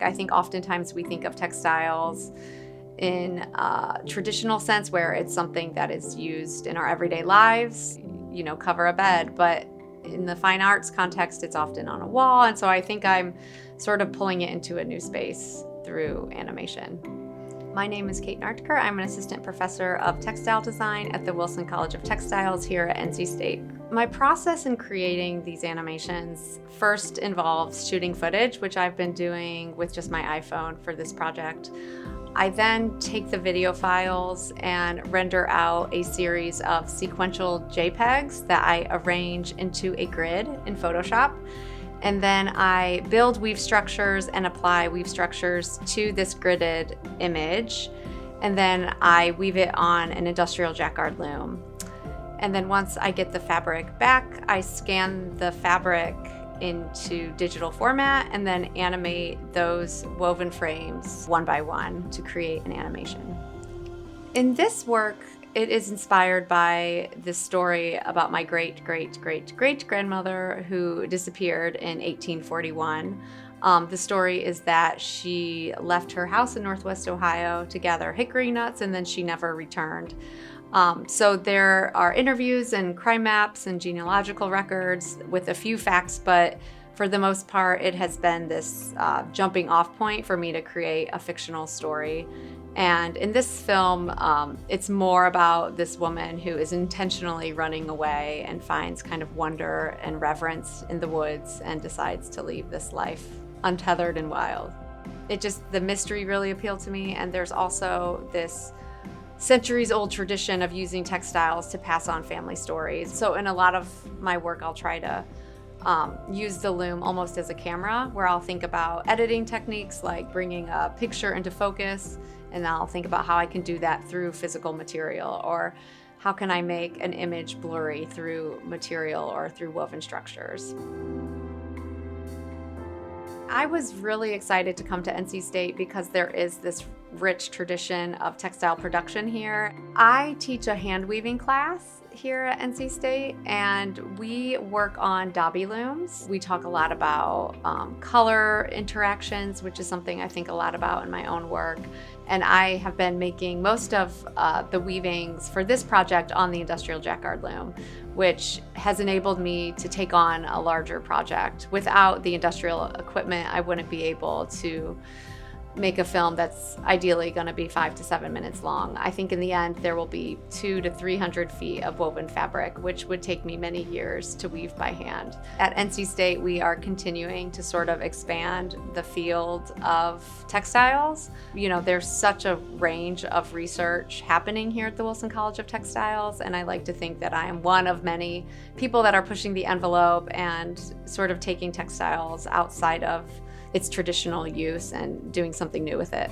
I think oftentimes we think of textiles in a traditional sense where it's something that is used in our everyday lives, cover a bed, but in the fine arts context, it's often on a wall. And so I think I'm sort of pulling it into a new space through animation. My name is Kate Nartker. I'm an assistant professor of textile design at the Wilson College of Textiles here at NC State. My process in creating these animations first involves shooting footage, which I've been doing with just my iPhone for this project. I then take the video files and render out a series of sequential JPEGs that I arrange into a grid in Photoshop. And then I build weave structures and apply weave structures to this gridded image. And then I weave it on an industrial jacquard loom. And then once I get the fabric back, I scan the fabric into digital format and then animate those woven frames one by one to create an animation. In this work, it is inspired by this story about my great-great-great-great-grandmother who disappeared in 1841. The story is that she left her house in Northwest Ohio to gather hickory nuts, and then she never returned. So there are interviews and crime maps and genealogical records with a few facts, but for the most part, it has been this jumping off point for me to create a fictional story. And in this film, it's more about this woman who is intentionally running away and finds kind of wonder and reverence in the woods and decides to leave this life untethered and wild. The mystery really appealed to me, and there's also this centuries-old tradition of using textiles to pass on family stories. So in a lot of my work, I'll try to use the loom almost as a camera, where I'll think about editing techniques like bringing a picture into focus, and I'll think about how I can do that through physical material, or how can I make an image blurry through material or through woven structures. I was really excited to come to NC State because there is this rich tradition of textile production here. I teach a hand weaving class here at NC State, and we work on dobby looms. We talk a lot about color interactions, which is something I think a lot about in my own work. And I have been making most of the weavings for this project on the industrial jacquard loom, which has enabled me to take on a larger project. Without the industrial equipment, I wouldn't be able to make a film that's ideally going to be 5 to 7 minutes long. I think in the end there will be 200 to 300 feet of woven fabric, which would take me many years to weave by hand. At NC State, we are continuing to sort of expand the field of textiles. There's such a range of research happening here at the Wilson College of Textiles, and I like to think that I am one of many people that are pushing the envelope and sort of taking textiles outside of its traditional use and doing something new with it.